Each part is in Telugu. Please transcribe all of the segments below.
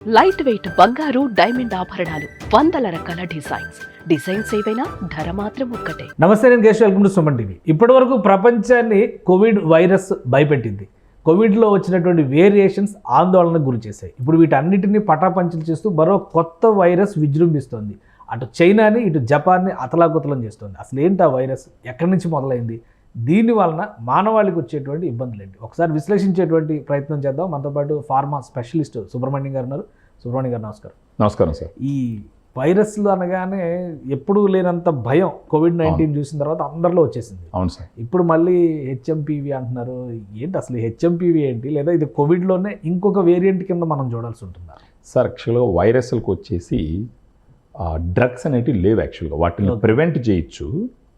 లైట్ వెయిట్ బంగారు డైమండ్ ఆభరణాలు, వందల రకాల డిజైన్స్ ఏవైనా ధర మాత్రం ఒక్కటే. నమస్తే, నేను Keshav. Welcome to Suman TV. ఇప్పటి వరకు ప్రపంచాన్ని కోవిడ్ వైరస్ భయపెట్టింది. కోవిడ్లో వచ్చినటువంటి వేరియేషన్స్ ఆందోళనకు గురి చేశాయి. ఇప్పుడు వీటన్నిటిని పటాపంచలు చేస్తూ మరో కొత్త వైరస్ విజృంభిస్తోంది. అటు చైనాని, ఇటు జపాన్ని అతలాకుతలం చేస్తుంది. అసలు ఏంటి ఆ వైరస్, ఎక్కడి నుంచి మొదలైంది, దీని వలన మానవాళికి వచ్చేటువంటి ఇబ్బందులు ఏంటి, ఒకసారి విశ్లేషించేటువంటి ప్రయత్నం చేద్దాం. మనతో పాటు ఫార్మా స్పెషలిస్ట్ సుబ్రహ్మణ్యం గారు ఉన్నారు. సుబ్రహ్మణ్యం గారు నమస్కారం. నమస్కారం సార్. ఈ వైరస్లు అనగానే ఎప్పుడూ లేనంత భయం కోవిడ్-19 చూసిన తర్వాత అందరిలో వచ్చేసింది. అవును సార్. ఇప్పుడు మళ్ళీ హెచ్ఎంపీవీ అంటున్నారు. ఏంటి అసలు హెచ్ఎంపీవీ ఏంటి, లేదా ఇది కోవిడ్లోనే ఇంకొక వేరియంట్ కింద మనం చూడాల్సి ఉంటుందా? సార్, యాక్చువల్గా వైరస్లకు వచ్చేసి డ్రగ్స్ అనేవి లేవు. యాక్చువల్గా వాటిని ప్రివెంట్ చేయొచ్చు,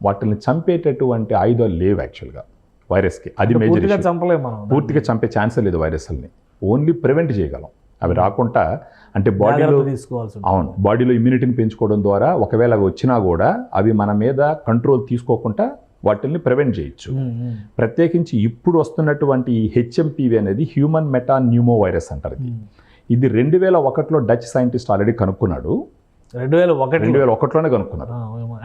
వాటిని చంపేటటువంటి ఆయుధాలు లేవు యాక్చువల్గా వైరస్కి. అది మేజర్. చంపలేము మనం, పూర్తిగా చంపే ఛాన్సే లేదు వైరస్ని. ఓన్లీ ప్రివెంట్ చేయగలం. అవి రాకుండా అంటే బాడీలో తీసుకోవాల్సి. అవును, బాడీలో ఇమ్యూనిటీని పెంచుకోవడం ద్వారా ఒకవేళ అవి వచ్చినా కూడా అవి మన మీద కంట్రోల్ తీసుకోకుండా వాటిని ప్రివెంట్ చేయొచ్చు. ప్రత్యేకించి ఇప్పుడు వస్తున్నటువంటి హెచ్ఎంపీవీ అనేది హ్యూమన్ మెటా న్యూమో వైరస్ అంటారు. ఇది 2001లో డచ్ సైంటిస్ట్ ఆల్రెడీ కనుక్కున్నాడు. 2001లోనే కనుక్కున్నారు.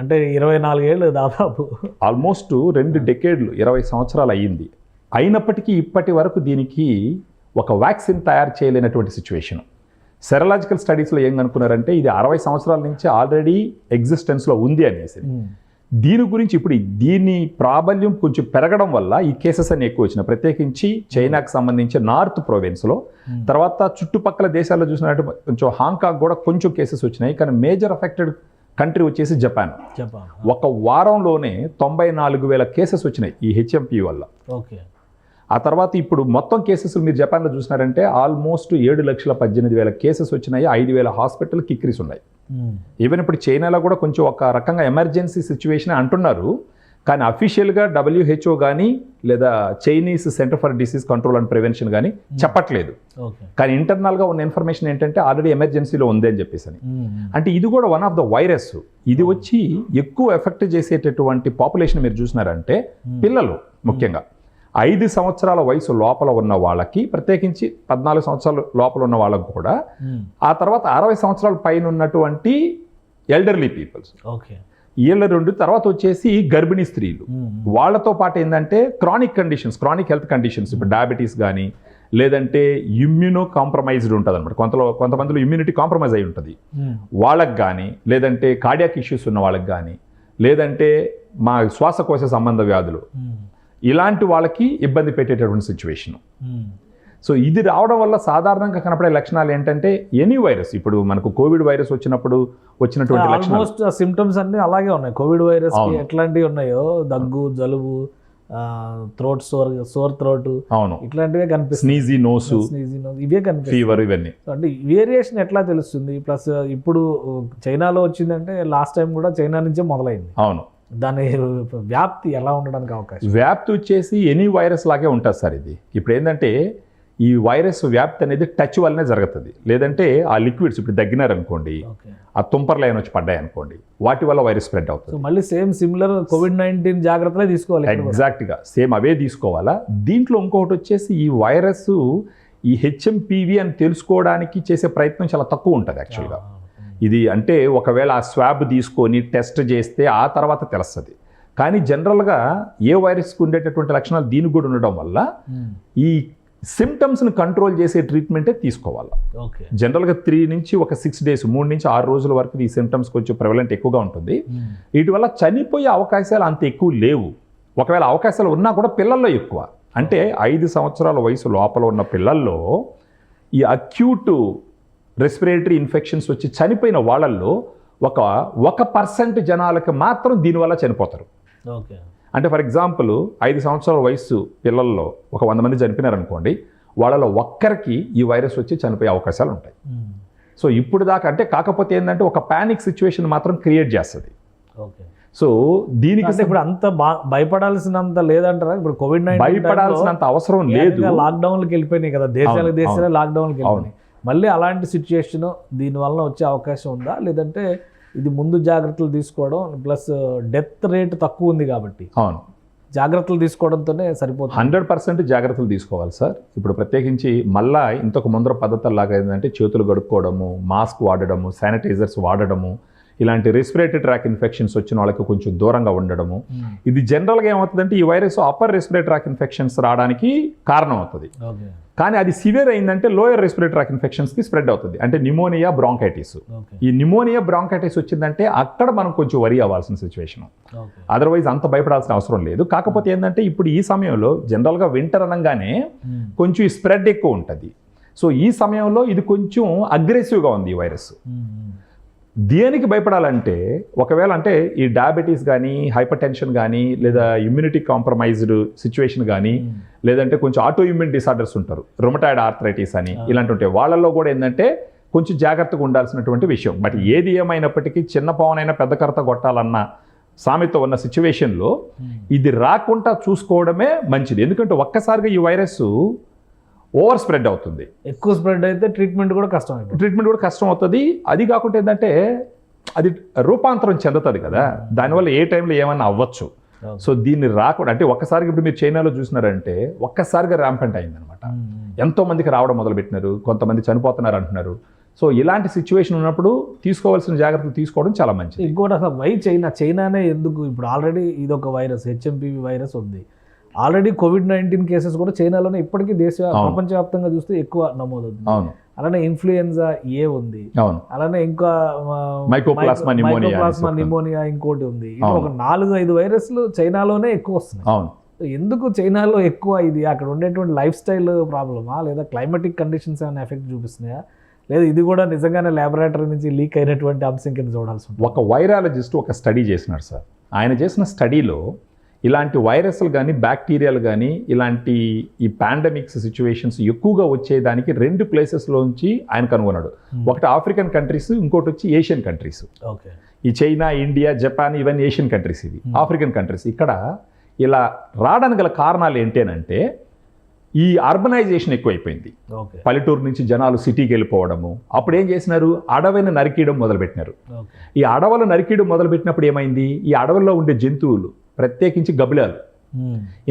అంటే 24 ఏళ్ళు దాదాపు, ఆల్మోస్ట్ 2 డెకేడ్లు, 20 సంవత్సరాలు అయ్యింది. అయినప్పటికీ ఇప్పటి వరకు దీనికి ఒక వ్యాక్సిన్ తయారు చేయలేనటువంటి సిచ్యువేషన్. సెరలాజికల్ స్టడీస్లో ఏం కనుక్కున్నారంటే ఇది 60 సంవత్సరాల నుంచి ఆల్రెడీ ఎగ్జిస్టెన్స్లో ఉంది అనేసి. దీని గురించి ఇప్పుడు దీని ప్రాబల్యం కొంచెం పెరగడం వల్ల ఈ కేసెస్ అన్ని ఎక్కువ వచ్చినాయి. ప్రత్యేకించి చైనాకు సంబంధించి నార్త్ ప్రొవిన్స్లో, తర్వాత చుట్టుపక్కల దేశాల్లో చూసినట్టు కొంచెం హాంకాంగ్ కూడా కొంచెం కేసెస్ వచ్చినాయి. కానీ మేజర్ అఫెక్టెడ్ కంట్రీ వచ్చేసి జపాన్. ఒక వారంలోనే 94,000 కేసెస్ వచ్చినాయి ఈ హెచ్ఎంపీ వల్ల. ఓకే. ఆ తర్వాత ఇప్పుడు మొత్తం కేసెస్ మీరు జపాన్లో చూసినారంటే ఆల్మోస్ట్ 7,18,000 కేసెస్ వచ్చినాయి. 5,000 హాస్పిటల్ కిక్రీస్ ఉన్నాయి. ఈవెన్ ఇప్పుడు చైనాలో కూడా కొంచెం ఒక రకంగా ఎమర్జెన్సీ సిచ్యువేషన్ అంటున్నారు. కానీ అఫీషియల్గా WHO కానీ లేదా Chinese centre for disease control and prevention కానీ చెప్పట్లేదు. కానీ ఇంటర్నల్గా ఉన్న ఇన్ఫర్మేషన్ ఏంటంటే ఆల్రెడీ ఎమర్జెన్సీలో ఉంది అని చెప్పేసి అని. అంటే ఇది కూడా వన్ ఆఫ్ ద వైరస్. ఇది వచ్చి ఎక్కువ ఎఫెక్ట్ చేసేటటువంటి పాపులేషన్ మీరు చూసినారంటే పిల్లలు, ముఖ్యంగా 5 సంవత్సరాల వయసు లోపల ఉన్న వాళ్ళకి, ప్రత్యేకించి 14 సంవత్సరాల లోపల ఉన్న వాళ్ళకు కూడా, ఆ తర్వాత 60 సంవత్సరాల పైన ఉన్నటువంటి ఎల్డర్లీ పీపుల్స్, వీళ్ళ 2, తర్వాత వచ్చేసి గర్భిణీ స్త్రీలు, వాళ్ళతో పాటు ఏంటంటే chronic conditions, chronic health conditions, ఇప్పుడు డయాబెటీస్ కానీ లేదంటే ఇమ్యూనో కాంప్రమైజ్డ్ ఉంటుంది అనమాట. కొంతమందిలో ఇమ్యూనిటీ కాంప్రమైజ్ అయి ఉంటుంది వాళ్ళకి కానీ, లేదంటే కార్డియాక్ ఇష్యూస్ ఉన్న వాళ్ళకి కానీ, లేదంటే మా శ్వాసకోశ సంబంధ వ్యాధులు, ఇలాంటి వాళ్ళకి ఇబ్బంది పెట్టేటటువంటి సిచ్యువేషన్. సో ఇది రావడం వల్ల సాధారణంగా కనపడే లక్షణాలు ఏంటంటే ఎనీ వైరస్, ఇప్పుడు మనకు కోవిడ్ వైరస్ వచ్చినటువంటి లక్షణాలు, సిమ్టమ్స్ అన్ని అలాగే ఉన్నాయి. కోవిడ్ వైరస్ ఎట్లాంటివి ఉన్నాయో, దగ్గు, జలుబు, థ్రోట్ సోర్ థ్రోట్, అవును, ఇట్లాంటివే కనిపిస్తుంది. స్నీజీ నోసు, ఇవే కనిపిస్తుంది. ఫీవర్, ఇవన్నీ. అంటే వేరియేషన్ ఎట్లా తెలుస్తుంది? ప్లస్ ఇప్పుడు చైనాలో వచ్చిందంటే లాస్ట్ టైం కూడా చైనా నుంచే మొదలైంది. అవును. దాని వ్యాప్తి ఎలా ఉండడానికి అవకాశం? వ్యాప్తి వచ్చేసి ఎనీ వైరస్ లాగే ఉంటుంది సార్. ఇది ఇప్పుడు ఏంటంటే ఈ వైరస్ వ్యాప్తి అనేది టచ్ వల్లనే జరుగుతుంది. లేదంటే ఆ లిక్విడ్స్ ఇప్పుడు దగ్గినారనుకోండి, ఆ తుంపర్లు అయిన వచ్చి పడ్డాయి అనుకోండి, వాటి వల్ల వైరస్ స్ప్రెడ్ అవుతుంది. మళ్ళీ సిమిలర్ కోవిడ్-19 జాగ్రత్తలే తీసుకోవాలి. ఎగ్జాక్ట్గా సేమ్ అవే తీసుకోవాలా. దీంట్లో ఇంకొకటి వచ్చేసి ఈ వైరస్, ఈ హెచ్ఎంపీవీ అని తెలుసుకోవడానికి చేసే ప్రయత్నం చాలా తక్కువ ఉంటుంది యాక్చువల్గా. ఇది అంటే ఒకవేళ ఆ స్వాబ్ తీసుకొని టెస్ట్ చేస్తే ఆ తర్వాత తెలుస్తుంది. కానీ జనరల్గా ఏ వైరస్కి ఉండేటటువంటి లక్షణాలు దీనికి కూడా ఉండడం వల్ల ఈ సిమ్టమ్స్ని కంట్రోల్ చేసే ట్రీట్మెంటే తీసుకోవాలి. జనరల్గా 3 నుంచి 6 డేస్, 3 నుంచి 6 రోజుల వరకు ఈ సిమ్టమ్స్ కొంచెం ప్రెవలెంట్ ఎక్కువగా ఉంటుంది. వీటి వల్ల చనిపోయే అవకాశాలు అంత ఎక్కువ లేవు. ఒకవేళ అవకాశాలు ఉన్నా కూడా పిల్లల్లో ఎక్కువ. అంటే 5 సంవత్సరాల వయసు లోపల ఉన్న పిల్లల్లో ఈ అక్యూట్ రెస్పిరేటరీ ఇన్ఫెక్షన్స్ వచ్చి చనిపోయిన వాళ్ళల్లో 1% జనాలకి మాత్రం దీనివల్ల చనిపోతారు. అంటే ఫర్ ఎగ్జాంపుల్ 5 సంవత్సరాల వయసు పిల్లల్లో 100 మంది చనిపోయినారనుకోండి, వాళ్ళలో ఒక్కరికి ఈ వైరస్ వచ్చి చనిపోయే అవకాశాలు ఉంటాయి. సో ఇప్పుడు దాకా అంటే, కాకపోతే ఏంటంటే ఒక పానిక్ సిచ్యువేషన్ మాత్రం క్రియేట్ చేస్తుంది. సో దీనికి ఇప్పుడు అంత భయపడాల్సినంత లేదంటారా? ఇప్పుడు కోవిడ్-19 భయపడాల్సినంత అవసరం లేదు. లాక్డౌన్కి వెళ్ళిపోయినాయి కదా, దేశాలే లాక్డౌన్కి వెళ్ళిపోయినాయి. మళ్ళీ అలాంటి సిచ్యుయేషన్ దీనివల్ల వచ్చే అవకాశం ఉందా? లేదంటే ఇది ముందు జాగ్రత్తలు తీసుకోవడం ప్లస్ డెత్ రేట్ తక్కువ ఉంది కాబట్టి? అవును, జాగ్రత్తలు తీసుకోవడంతోనే సరిపోతుంది. 100% జాగ్రత్తలు తీసుకోవాలి సార్. ఇప్పుడు ప్రత్యేకించి మళ్ళా ఇంతకు ముందర పద్ధతుల్లాగా ఏంటంటే చేతులు కడుక్కోవడము, మాస్క్ వాడడము, శానిటైజర్స్ వాడడము, ఇలాంటి రెస్పిరేటరీ ట్రాక్ ఇన్ఫెక్షన్స్ వచ్చిన వాళ్ళకి కొంచెం దూరంగా ఉండడము. ఇది జనరల్గా ఏమవుతుందంటే ఈ virus upper respiratory tract infections రావడానికి కారణం అవుతుంది. కానీ అది సివియర్ అయిందంటే లోయర్ రెస్పిరేటరీ ట్రాక్ ఇన్ఫెక్షన్స్కి స్ప్రెడ్ అవుతుంది. అంటే నిమోనియా, బ్రాంకైటిస్. ఈ నిమోనియా, బ్రాంకైటిస్ వచ్చిందంటే అక్కడ మనం కొంచెం వరి అవ్వాల్సిన సిచ్యువేషన్. అదర్వైజ్ అంత భయపడాల్సిన అవసరం లేదు. కాకపోతే ఏంటంటే ఇప్పుడు ఈ సమయంలో జనరల్గా వింటర్ అనగానే కొంచెం ఈ స్ప్రెడ్ ఎక్కువ ఉంటుంది. సో ఈ సమయంలో ఇది కొంచెం అగ్రెసివ్గా ఉంది ఈ వైరస్. దేనికి భయపడాలంటే ఒకవేళ అంటే ఈ డయాబెటీస్ కానీ, హైపర్ టెన్షన్ కానీ, లేదా ఇమ్యూనిటీ కాంప్రమైజ్డ్ సిచ్యువేషన్ కానీ, లేదంటే కొంచెం ఆటో ఇమ్యూన్ డిసార్డర్స్ ఉంటారు, రొమటాయిడ్ ఆర్థరైటిస్ అని ఇలాంటి ఉంటాయి. వాళ్ళల్లో కూడా ఏంటంటే కొంచెం జాగ్రత్తగా ఉండాల్సినటువంటి విషయం. బట్ ఏది ఏమైనప్పటికీ చిన్న పవనైనా పెద్ద కర్త కొట్టాలన్న సామెత ఉన్న సిచ్యువేషన్లో ఇది రాకుండా చూసుకోవడమే మంచిది. ఎందుకంటే ఒక్కసారిగా ఈ వైరస్ ఓవర్ స్ప్రెడ్ అవుతుంది. ఎక్కువ స్ప్రెడ్ అయితే ట్రీట్మెంట్ కూడా కష్టం అవుతుంది. అది కాకుండా ఏంటంటే అది రూపాంతరం చెందుతుంది కదా, దానివల్ల ఏ టైంలో ఏమన్నా అవ్వచ్చు. సో దీన్ని రాకుండా అంటే ఒక్కసారిగా ఇప్పుడు మీరు చైనాలో చూసినారంటే ఒక్కసారిగా ర్యాంపెంట్ అయిందనమాట. ఎంతో మందికి రావడం మొదలుపెట్టినారు, కొంతమంది చనిపోతున్నారు అంటున్నారు. సో ఇలాంటి సిచ్యువేషన్ ఉన్నప్పుడు తీసుకోవాల్సిన జాగ్రత్తలు తీసుకోవడం చాలా మంచిది. ఇంకోటి అసలు చైనానే ఎందుకు, ఇప్పుడు ఆల్రెడీ ఇదొక వైరస్, హెచ్ఎంపీవీ వైరస్ ఉంది. ఆల్రెడీ కోవిడ్-19 కేసెస్ కూడా చైనాలోనే ఇప్పటికీ ప్రపంచవ్యాప్తంగా చూస్తే ఎక్కువ నమోదవుతుంది. అలానే ఇన్ఫ్లుయెన్జా ఏ ఉంది, అలానే ఇంకా మైకోప్లాస్మా నిమోనియా ఇంకోటి ఉంది. ఇది ఒక 4-5 వైరస్లు చైనాలోనే ఎక్కువ వస్తున్నాయి. ఎందుకు చైనాలో ఎక్కువ? ఇది అక్కడ ఉండేటువంటి లైఫ్ స్టైల్ ప్రాబ్లమా, లేదా క్లైమాటిక్ కండిషన్స్ ఏమైనా ఎఫెక్ట్ చూపిస్తున్నాయా, లేదా ఇది కూడా నిజంగానే ల్యాబొరేటరీ నుంచి లీక్ అయినటువంటి అంశం కింద చూడాల్సి ఉంటుంది? ఒక వైరాలజిస్ట్ ఒక స్టడీ చేసినారు సార్. ఆయన చేసిన స్టడీలో ఇలాంటి వైరస్లు కానీ, బ్యాక్టీరియాలు కానీ, ఇలాంటి ఈ పాండమిక్స్ సిచ్యువేషన్స్ ఎక్కువగా వచ్చేదానికి 2 ప్లేసెస్లోంచి ఆయన కనుగొన్నాడు. ఒకటి ఆఫ్రికన్ కంట్రీస్, ఇంకోటి వచ్చి ఏషియన్ కంట్రీస్. ఈ చైనా, ఇండియా, జపాన్ ఇవన్నీ ఏషియన్ కంట్రీస్, ఇవి ఆఫ్రికన్ కంట్రీస్. ఇక్కడ ఇలా రావడానికి గల కారణాలు ఏంటంటే ఈ అర్బనైజేషన్ ఎక్కువైపోయింది. పల్లెటూరు నుంచి జనాలు సిటీకి వెళ్ళిపోవడము. అప్పుడు ఏం చేసినారు, అడవిని నరికేయడం మొదలుపెట్టినారు. ఈ అడవులు నరికేయడం మొదలుపెట్టినప్పుడు ఏమైంది, ఈ అడవుల్లో ఉండే జంతువులు ప్రత్యేకించి గబ్బిలాలు,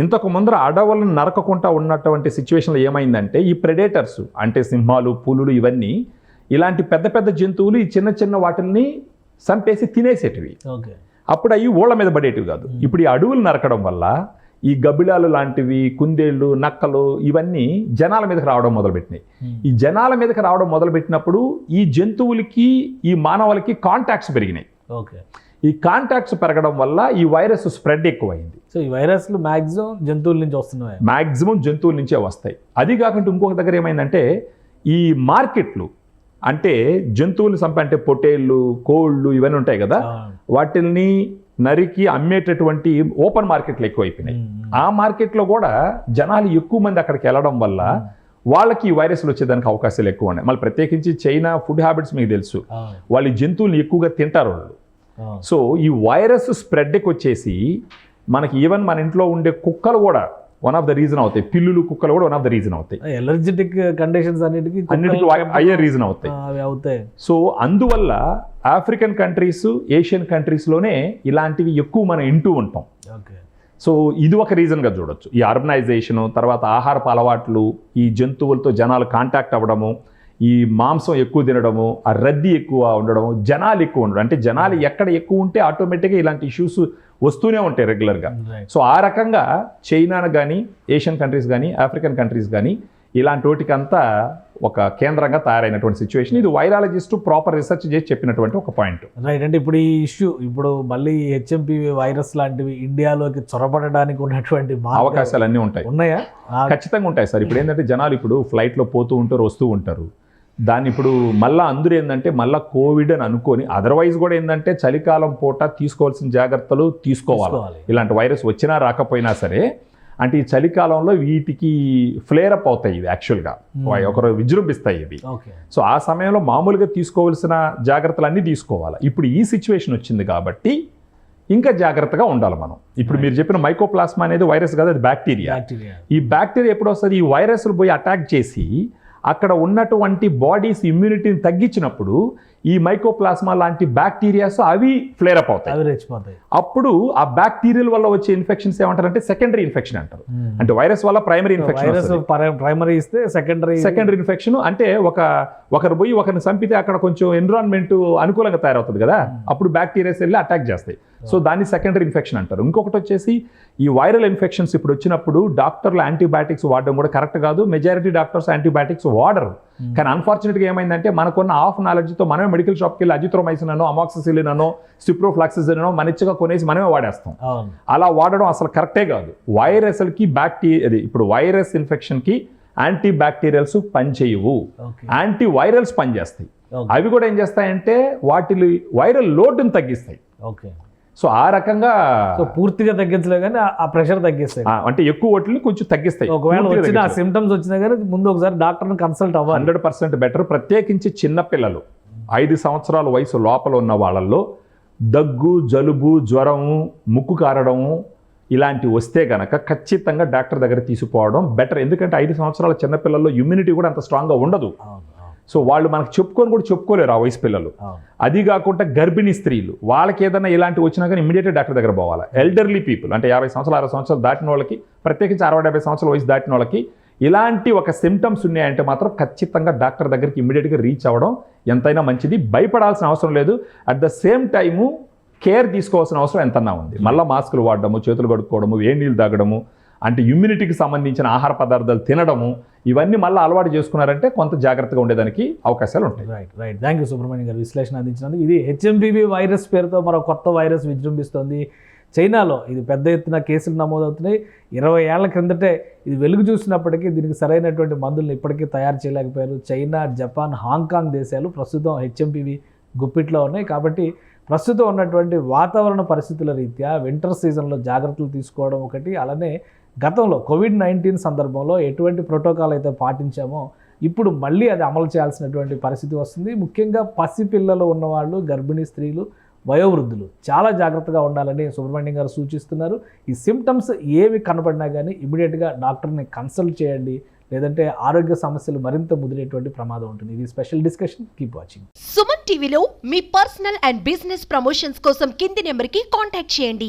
ఇంతకు ముందర అడవులను నరకకుండా ఉన్నటువంటి సిచ్యువేషన్లో ఏమైందంటే ఈ ప్రెడేటర్స్ అంటే సింహాలు, పులులు ఇవన్నీ ఇలాంటి పెద్ద పెద్ద జంతువులు ఈ చిన్న చిన్న వాటిని చంపేసి తినేసేటివి. అప్పుడు అవి ఊళ్ళ మీద పడేటివి కాదు. ఇప్పుడు ఈ అడవులు నరకడం వల్ల ఈ గబ్బిలాలు లాంటివి, కుందేళ్ళు, నక్కలు ఇవన్నీ జనాల మీదకి రావడం మొదలుపెట్టినాయి. ఈ జనాల మీదకి రావడం మొదలుపెట్టినప్పుడు ఈ జంతువులకి, ఈ మానవులకి కాంటాక్ట్స్ పెరిగినాయి. ఈ కాంటాక్ట్స్ పెరగడం వల్ల ఈ వైరస్ స్ప్రెడ్ ఎక్కువైంది. సో ఈ వైరస్లు మ్యాక్సిమం జంతువుల నుంచి వస్తున్నాయి, మ్యాక్సిమం జంతువుల నుంచే వస్తాయి. అది కాకుండా ఇంకొక దగ్గర ఏమైందంటే ఈ మార్కెట్లు అంటే జంతువులు చంపే అంటే పొట్టేళ్ళు, కోళ్ళు ఇవన్నీ ఉంటాయి కదా, వాటిల్ని నరికి అమ్మేటటువంటి ఓపెన్ మార్కెట్లు ఎక్కువైపోయినాయి. ఆ మార్కెట్లో కూడా జనాలు ఎక్కువ మంది అక్కడికి వెళ్ళడం వల్ల వాళ్ళకి ఈ వైరస్లు వచ్చేదానికి అవకాశాలు ఎక్కువ ఉన్నాయి. మళ్ళీ ప్రత్యేకించి చైనా ఫుడ్ హ్యాబిట్స్ మీకు తెలుసు, వాళ్ళు జంతువులు ఎక్కువగా తింటారు వాళ్ళు. సో ఈ వైరస్ స్ప్రెడ్కి వచ్చేసి మనకి ఈవెన్ మన ఇంట్లో ఉండే కుక్కలు కూడా వన్ ఆఫ్ ద రీజన్ అవుతాయి. పిల్లులు, కుక్కలు కూడా వన్ ఆఫ్ ద రీజన్ అవుతాయి. ఎలర్జెటిక్ కండిషన్స్ అన్నిటికీ అయ్యే రీజన్ అవుతాయి. సో అందువల్ల ఆఫ్రికన్ కంట్రీస్, ఏషియన్ కంట్రీస్లోనే ఇలాంటివి ఎక్కువ మనం వింటూ ఉంటాం. సో ఇది ఒక రీజన్గా చూడొచ్చు. ఈ అర్బనైజేషను, తర్వాత ఆహారపు అలవాట్లు, ఈ జంతువులతో జనాలు కాంటాక్ట్ అవ్వడము, ఈ మాంసం ఎక్కువ తినడము, ఆ రద్దీ ఎక్కువ ఉండడము, జనాలు ఎక్కువ ఉండడం. అంటే జనాలు ఎక్కడ ఎక్కువ ఉంటే ఆటోమేటిక్గా ఇలాంటి ఇష్యూస్ వస్తూనే ఉంటాయి రెగ్యులర్గా. సో ఆ రకంగా చైనాను కానీ, ఏషియన్ కంట్రీస్ కానీ, ఆఫ్రికన్ కంట్రీస్ కానీ ఇలాంటి వాటికంతా ఒక కేంద్రంగా తయారైనటువంటి సిచ్యువేషన్. ఇది వైరాలజిస్ట్ ప్రాపర్ రీసెర్చ్ చేసి చెప్పినటువంటి ఒక పాయింట్. రైట్. అంటే ఇప్పుడు ఈ ఇష్యూ, ఇప్పుడు మళ్ళీ హెచ్ఎంపీవీ వైరస్ లాంటివి ఇండియాలోకి చొరబడడానికి ఉన్నటువంటి అవకాశాలు అన్నీ ఉన్నాయా? ఖచ్చితంగా ఉంటాయి సార్. ఇప్పుడు ఏంటంటే జనాలు ఇప్పుడు ఫ్లైట్లో పోతూ ఉంటారు, వస్తూ ఉంటారు. దాన్ని ఇప్పుడు మళ్ళీ అందరూ ఏంటంటే మళ్ళీ కోవిడ్ అని అనుకొని, అదర్వైజ్ కూడా ఏంటంటే చలికాలం పూట తీసుకోవాల్సిన జాగ్రత్తలు తీసుకోవాలి. ఇలాంటి వైరస్ వచ్చినా రాకపోయినా సరే, అంటే ఈ చలికాలంలో వీటికి ఫ్లేర్ అప్ అవుతాయి ఇవి, యాక్చువల్గా ఒకరు విజృంభిస్తాయి ఇవి. సో ఆ సమయంలో మామూలుగా తీసుకోవాల్సిన జాగ్రత్తలన్నీ తీసుకోవాలి. ఇప్పుడు ఈ సిచ్యువేషన్ వచ్చింది కాబట్టి ఇంకా జాగ్రత్తగా ఉండాలి మనం. ఇప్పుడు మీరు చెప్పిన మైకోప్లాస్మా అనేది వైరస్ కాదు, అది బ్యాక్టీరియా. ఈ బ్యాక్టీరియా ఎప్పుడు వస్తుంది, ఈ వైరస్లు పోయి అటాక్ చేసి అక్కడ ఉన్నటువంటి బాడీస్ ఇమ్యూనిటీని తగ్గించినప్పుడు ఈ మైకోప్లాస్మా లాంటి బ్యాక్టీరియాస్ అవి ఫ్లేర్ అప్ అవుతాయి. అవి రెచ్చిపోతాయి. అప్పుడు ఆ బ్యాక్టీరియల్ వల్ల వచ్చే ఇన్ఫెక్షన్స్ ఏమంటారంటే సెకండరీ ఇన్ఫెక్షన్ అంటారు. అంటే వైరస్ వల్ల ప్రైమరీ ఇన్ఫెక్షన్, వైరస్ ప్రైమరీ ఇస్తే సెకండరీ ఇన్ఫెక్షన్ అంటే ఒకరు పోయి ఒకరిని చంపితే అక్కడ కొంచెం ఎన్విరాన్మెంట్ అనుకూలంగా తయారవుతుంది కదా, అప్పుడు బ్యాక్టీరియాస్ వెళ్ళి అటాక్ చేస్తాయి. సో దాన్ని సెకండరీ ఇన్ఫెక్షన్ అంటారు. ఇంకొకటి వచ్చేసి ఈ వైరల్ ఇన్ఫెక్షన్స్ ఇప్పుడు వచ్చినప్పుడు డాక్టర్లు యాంటీబయాటిక్స్ వాడడం కూడా కరెక్ట్ కాదు. మెజారిటీ డాక్టర్స్ యాంటీబయాటిక్స్ వాడరు. కానీ అన్ఫార్చునేట్గా ఏమైందంటే మనకున్న హాఫ్ నాలెడ్జ్తో మనమే మెడికల్ షాప్కి వెళ్ళి అజిత్రోమైసిన్ అనో, అమాక్సిసిలిన్ అనో, సిప్రోఫ్లాక్సిసిన్ అనో మనిచ్చిగా కొనేసి మనమే వాడేస్తాం. అలా వాడడం అసలు కరెక్టే కాదు. వైరస్లకి ఇప్పుడు వైరస్ ఇన్ఫెక్షన్కి యాంటీ బ్యాక్టీరియల్స్ పనిచేయవు, యాంటీ వైరల్స్ పనిచేస్తాయి. అవి కూడా ఏం చేస్తాయంటే వాటి వైరల్ లోడ్ని తగ్గిస్తాయి. సో ఆ రకంగా పూర్తిగా తగ్గించలే కానీ ఆ ప్రెషర్ తగ్గిస్తాయి, అంటే ఎక్కువ వాటిని కొంచెం తగ్గిస్తాయి. ఒకవేళ వచ్చిన సిమ్టమ్స్ వచ్చినా కానీ ముందు ఒకసారి డాక్టర్ని కన్సల్ట్ అవ్వాలి. 100% బెటర్. ప్రత్యేకించి చిన్నపిల్లలు 5 సంవత్సరాల వయసు లోపల ఉన్న వాళ్ళల్లో దగ్గు, జలుబు, జ్వరము, ముక్కు కారడము ఇలాంటివి వస్తే గనక ఖచ్చితంగా డాక్టర్ దగ్గర తీసుకుపోవడం బెటర్. ఎందుకంటే 5 సంవత్సరాల చిన్నపిల్లల్లో ఇమ్యూనిటీ కూడా అంత స్ట్రాంగ్గా ఉండదు. సో వాళ్ళు మనకు చెప్పుకోలేరు ఆ వయసు పిల్లలు. అది కాకుండా గర్భిణీ స్త్రీలు వాళ్ళకి ఏదైనా ఇలాంటివి వచ్చినా కానీ ఇమీడియట్గా డాక్టర్ దగ్గర పోవాలి. ఎల్డర్లీ పీపుల్ అంటే 50 సంవత్సరాలు 60 సంవత్సరాలు దాటిన వాళ్ళకి, ప్రత్యేకించి 60-70 సంవత్సరాల వయసు దాటిన వాళ్ళకి ఇలాంటి ఒక సిమ్టమ్స్ ఉన్నాయంటే మాత్రం ఖచ్చితంగా డాక్టర్ దగ్గరికి ఇమీడియట్గా రీచ్ అవ్వడం ఎంతైనా మంచిది. భయపడాల్సిన అవసరం లేదు. At the same time care తీసుకోవాల్సిన అవసరం ఎంతన్నా ఉంది. మళ్ళీ మాస్కులు వాడడము, చేతులు కడుక్కోవడము, వేడి నీళ్ళు తాగడము, అంటే ఇమ్యూనిటీకి సంబంధించిన ఆహార పదార్థాలు తినడము, ఇవన్నీ మళ్ళీ అలవాటు చేసుకున్నారంటే కొంత జాగ్రత్తగా ఉండేదానికి అవకాశాలు ఉంటాయి. రైట్. థ్యాంక్ యూ సుబ్రహ్మణ్యం గారు విశ్లేషణ అందించినందుకు. ఇది హెచ్ఎంపీవీ వైరస్ పేరుతో మరో కొత్త వైరస్ విజృంభిస్తోంది. చైనాలో ఇది పెద్ద ఎత్తున కేసులు నమోదవుతున్నాయి. 20 ఏళ్ల క్రిందటే ఇది వెలుగు చూసినప్పటికీ దీనికి సరైనటువంటి మందులను ఇప్పటికీ తయారు చేయలేకపోయారు. చైనా, జపాన్, హాంకాంగ్ దేశాలు ప్రస్తుతం హెచ్ఎంపీవీ గుప్పిట్లో ఉన్నాయి. కాబట్టి ప్రస్తుతం ఉన్నటువంటి వాతావరణ పరిస్థితుల రీత్యా వింటర్ సీజన్లో జాగ్రత్తలు తీసుకోవడం ఒకటి, అలానే గతంలో కోవిడ్-19 సందర్భంలో ఎటువంటి ప్రోటోకాల్ అయితే పాటించామో ఇప్పుడు మళ్ళీ అది అమలు చేయాల్సినటువంటి పరిస్థితి వస్తుంది. ముఖ్యంగా పసిపిల్లలు ఉన్నవాళ్ళు, గర్భిణీ స్త్రీలు, వయోవృద్ధులు చాలా జాగ్రత్తగా ఉండాలని సుబ్రహ్మణ్యం గారు సూచిస్తున్నారు. ఈ సిమ్టమ్స్ ఏవి కనపడినా కానీ ఇమీడియట్గా డాక్టర్ని కన్సల్ట్ చేయండి, లేదంటే ఆరోగ్య సమస్యలు మరింత ముదిరేటువంటి ప్రమాదం ఉంటుంది. ఇది special discussion. Keep watching. Suman టీవీలో మీ పర్సనల్ అండ్ బిజినెస్ ప్రమోషన్స్ కోసం కింది నెంబర్కి కాంటాక్ట్ చేయండి.